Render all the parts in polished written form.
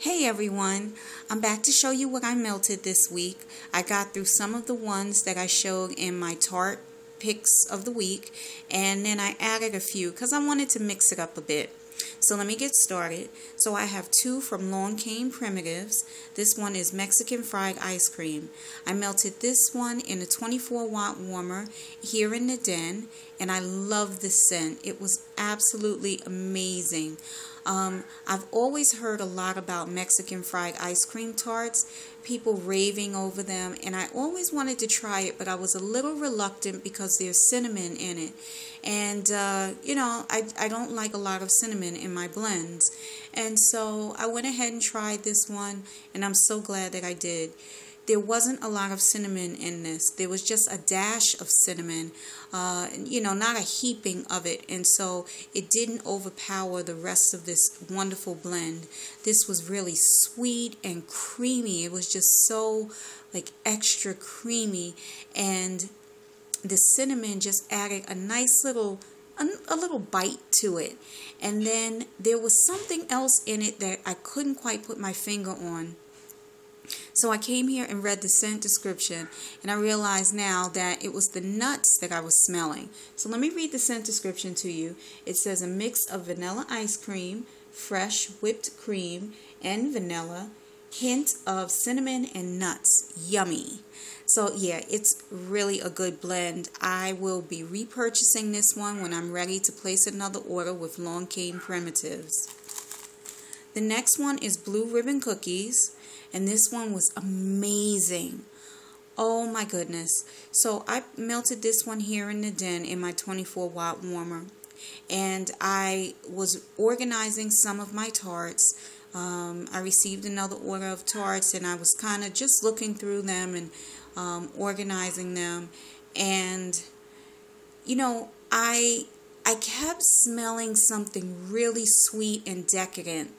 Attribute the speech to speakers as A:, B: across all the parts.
A: Hey everyone, I'm back to show you what I melted this week. I got through some of the ones that I showed in my Tarte picks of the week, and then I added a few because I wanted to mix it up a bit. So let me get started. So I have two from Long Cane Primitives. This one is Mexican fried ice cream. I melted this one in a 24-watt warmer here in the den, and I love this scent. It was absolutely amazing. I've always heard a lot about Mexican fried ice cream tarts, people raving over them, and I always wanted to try it, but I was a little reluctant because there's cinnamon in it. And, I don't like a lot of cinnamon in my blends. And so I went ahead and tried this one, and I'm so glad that I did. There wasn't a lot of cinnamon in this. There was just a dash of cinnamon, not a heaping of it. And so it didn't overpower the rest of this wonderful blend. This was really sweet and creamy. It was just so extra creamy. And the cinnamon just added a nice little bite to it. And then there was something else in it that I couldn't quite put my finger on. So I came here and read the scent description, and I realized now that it was the nuts that I was smelling. So let me read the scent description to you. It says a mix of vanilla ice cream, fresh whipped cream, and vanilla, hint of cinnamon and nuts. Yummy. So yeah, it's really a good blend. I will be repurchasing this one when I'm ready to place another order with Long Cane Primitives. The next one is Blue Ribbon Cookies. And this one was amazing. Oh my goodness. So I melted this one here in the den in my 24-watt warmer. And I was organizing some of my tarts. I received another order of tarts, and I was kind of just looking through them and organizing them. And, I kept smelling something really sweet and decadent.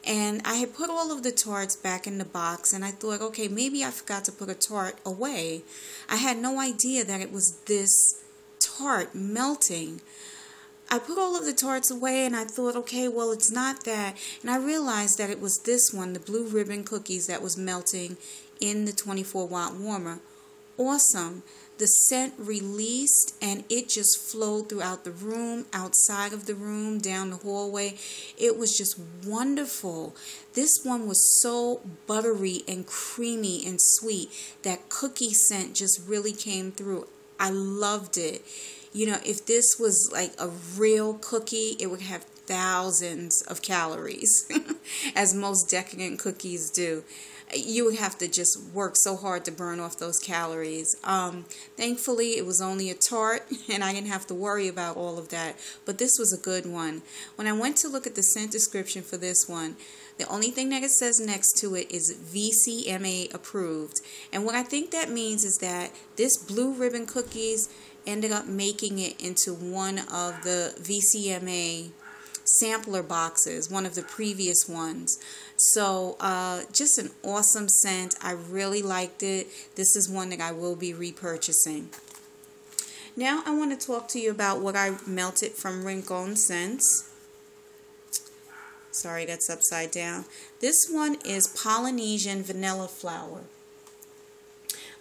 A: And I had put all of the tarts back in the box, and I thought, okay, maybe I forgot to put a tart away. I had no idea that it was this tart melting. I put all of the tarts away, and I thought, okay, well, it's not that. And I realized that it was this one, the Blue Ribbon Cookies, that was melting in the 24-watt warmer. Awesome. The scent released, and it just flowed throughout the room, outside of the room, down the hallway. It was just wonderful. This one was so buttery and creamy and sweet. That cookie scent just really came through. I loved it. If this was like a real cookie, it would have thousands of calories, as most decadent cookies do. You would have to just work so hard to burn off those calories. Thankfully, it was only a tart, and I didn't have to worry about all of that. But this was a good one. When I went to look at the scent description for this one, the only thing that it says next to it is VCMA approved. And what I think that means is that this Blue Ribbon Cookies ended up making it into one of the VCMA sampler boxes, one of the previous ones. So just an awesome scent. I really liked it. This is one that I will be repurchasing. Now I want to talk to you about what I melted from Rincon Scents. Sorry, that's upside down. This one is Polynesian vanilla flower.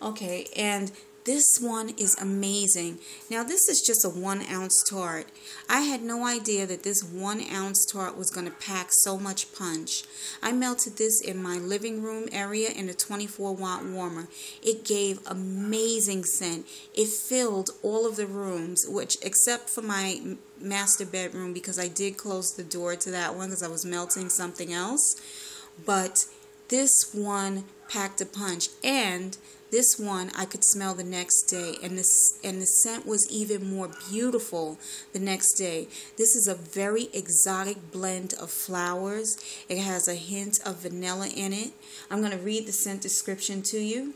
A: Okay, and this one is amazing. Now, this is just a 1-ounce tart. I had no idea that this 1-ounce tart was going to pack so much punch. I melted this in my living room area in a 24-watt warmer. It gave amazing scent. It filled all of the rooms, except for my master bedroom, because I did close the door to that one because I was melting something else. But this one packed a punch, and this one I could smell the next day, and the scent was even more beautiful the next day. This is a very exotic blend of flowers. It has a hint of vanilla in it. I'm going to read the scent description to you.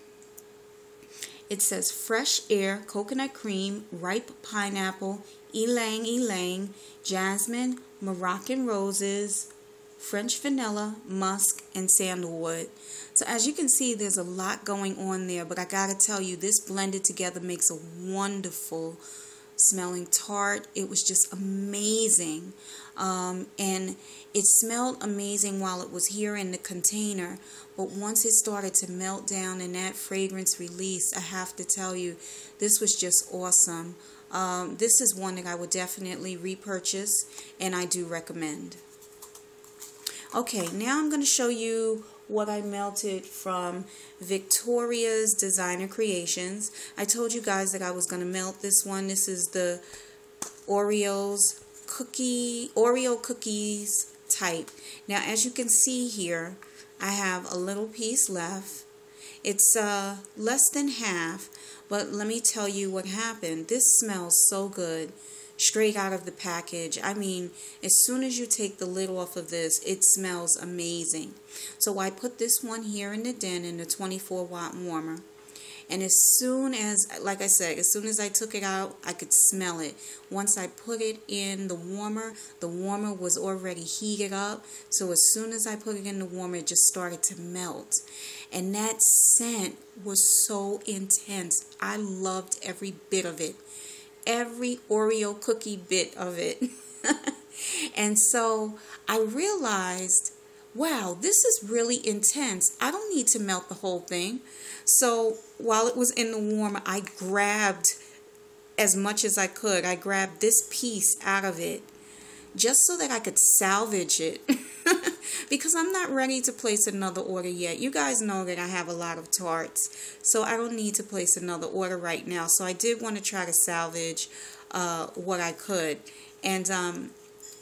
A: It says fresh air, coconut cream, ripe pineapple, ylang ylang, jasmine, Moroccan roses, French vanilla, musk, and sandalwood. So as you can see, there's a lot going on there, but I gotta tell you, this blended together makes a wonderful smelling tart. It was just amazing. And it smelled amazing while it was here in the container. But once it started to melt down and that fragrance released, I have to tell you, this was just awesome. This is one that I would definitely repurchase, and I do recommend. Okay, now I'm going to show you what I melted from Victoria's Designer Creations. I told you guys that I was going to melt this one. This is the Oreo Cookies type. Now, as you can see here, I have a little piece left. It's less than half, but let me tell you what happened. This smells so good. Straight out of the package. I mean, as soon as you take the lid off of this, it smells amazing. So I put this one here in the den in the 24-watt warmer. And as soon as, like I said, as soon as I took it out, I could smell it. Once I put it in the warmer was already heated up. So as soon as I put it in the warmer, it just started to melt. And that scent was so intense. I loved every bit of it. Every Oreo cookie bit of it. And so I realized, wow, this is really intense. I don't need to melt the whole thing. So while it was in the warmer, I grabbed as much as I could. I grabbed this piece out of it just so that I could salvage it. Because I'm not ready to place another order yet. You guys know that I have a lot of tarts, so I don't need to place another order right now. So I did want to try to salvage what I could. And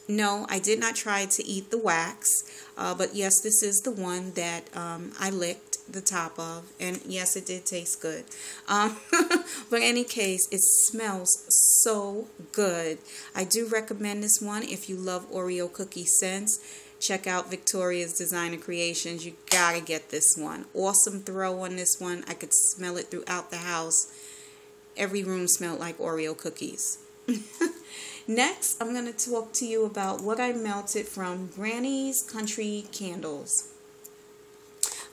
A: no, I did not try to eat the wax, but yes, this is the one that I licked the top of, and yes, it did taste good. But in any case, it smells so good. I do recommend this one if you love Oreo cookie scents. Check out Victoria's Designer Creations. You gotta get this one. Awesome throw on this one. I could smell it throughout the house. Every room smelled like Oreo cookies. Next, I'm going to talk to you about what I melted from Granny's Country Candles.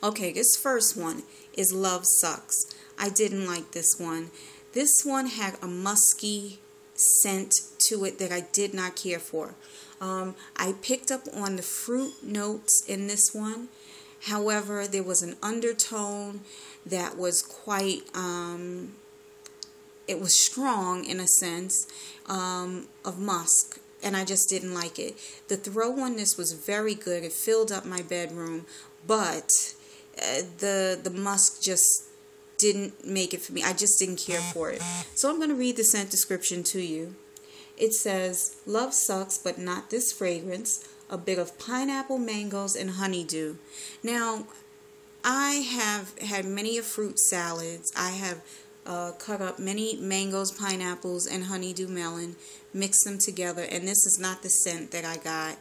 A: Okay, this first one is Love Sucks. I didn't like this one. This one had a musky scent to it that I did not care for. I picked up on the fruit notes in this one. However, there was an undertone that was quite, it was strong in a sense of musk, and I just didn't like it. The throw on this was very good. It filled up my bedroom, but the musk just didn't make it for me. I just didn't care for it. So I'm going to read the scent description to you. It says, love sucks, but not this fragrance. A bit of pineapple, mangoes, and honeydew. Now, I have had many of fruit salads. I have cut up many mangoes, pineapples, and honeydew melon, mixed them together, and this is not the scent that I got.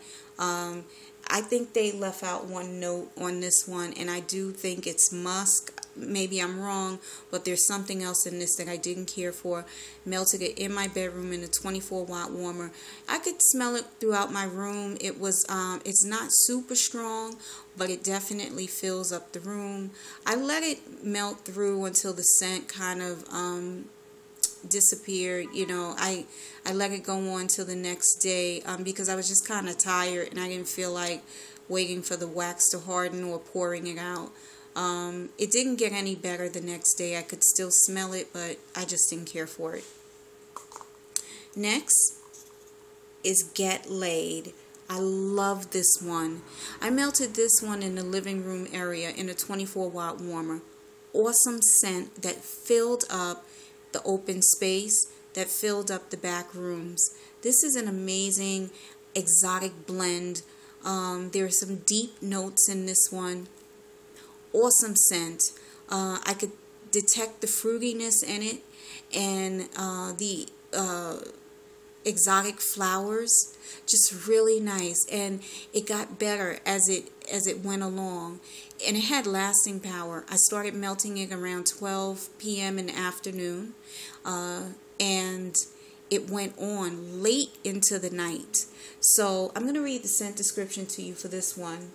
A: I think they left out one note on this one, and I do think it's musk. Maybe I'm wrong, but there's something else in this that I didn't care for. Melted it in my bedroom in a 24-watt warmer. I could smell it throughout my room. It was, it's not super strong, but it definitely fills up the room. I let it melt through until the scent kind of disappeared. You know, I let it go on till the next day because I was just kind of tired and I didn't feel like waiting for the wax to harden or pouring it out. It didn't get any better the next day. I could still smell it, but I just didn't care for it. Next is Get Lei'd. I love this one. I melted this one in the living room area in a 24-watt warmer. Awesome scent that filled up the open space, that filled up the back rooms. This is an amazing exotic blend. There are some deep notes in this one. Awesome scent. I could detect the fruitiness in it and the exotic flowers. Just really nice, and it got better as it went along, and it had lasting power. I started melting it around 12 p.m. in the afternoon, and it went on late into the night. So I'm going to read the scent description to you for this one.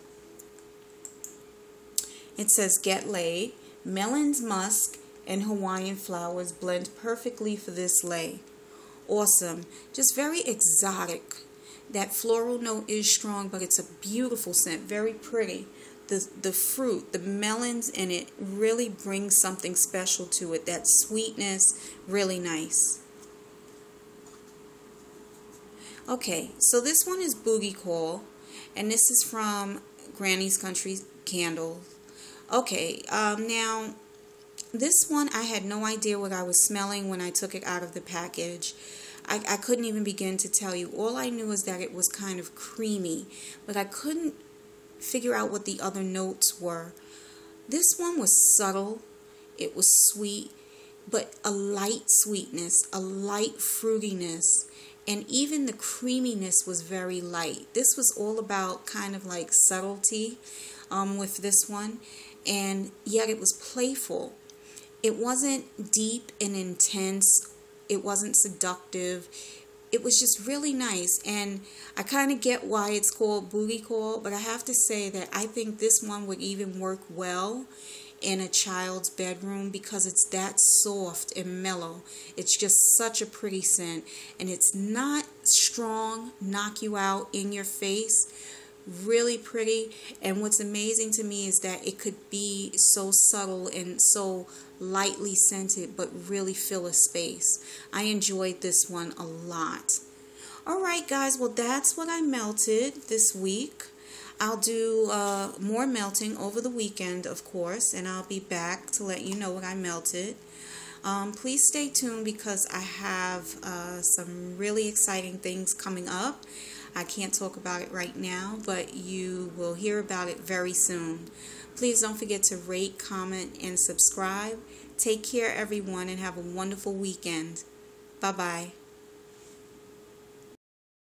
A: It says, Get Lei'd, melons, musk, and Hawaiian flowers blend perfectly for this lei. awesome. Just very exotic. That floral note is strong, but it's a beautiful scent, very pretty. The fruit, the melons in it really brings something special to it. That sweetness, really nice. Okay, so this one is Booty Call, and this is from Granny's Country Candles. Okay, now this one I had no idea what I was smelling when I took it out of the package. I couldn't even begin to tell you. All I knew is that it was kind of creamy, but I couldn't figure out what the other notes were. This one was subtle. It was sweet, but a light sweetness, a light fruitiness, and even the creaminess was very light. This was all about kind of like subtlety with this one, and yet it was playful. It wasn't deep and intense. It wasn't seductive. It was just really nice, and I kind of get why it's called Booty Call, but I have to say that I think this one would even work well in a child's bedroom because it's that soft and mellow. It's just such a pretty scent, and it's not strong, knock you out in your face. Really pretty, and what's amazing to me is that it could be so subtle and so lightly scented but really fill a space. I enjoyed this one a lot. Alright guys, well that's what I melted this week. I'll do more melting over the weekend, of course, and I'll be back to let you know what I melted. Please stay tuned because I have some really exciting things coming up. I can't talk about it right now, but you will hear about it very soon. Please don't forget to rate, comment, and subscribe. Take care, everyone, and have a wonderful weekend. Bye-bye.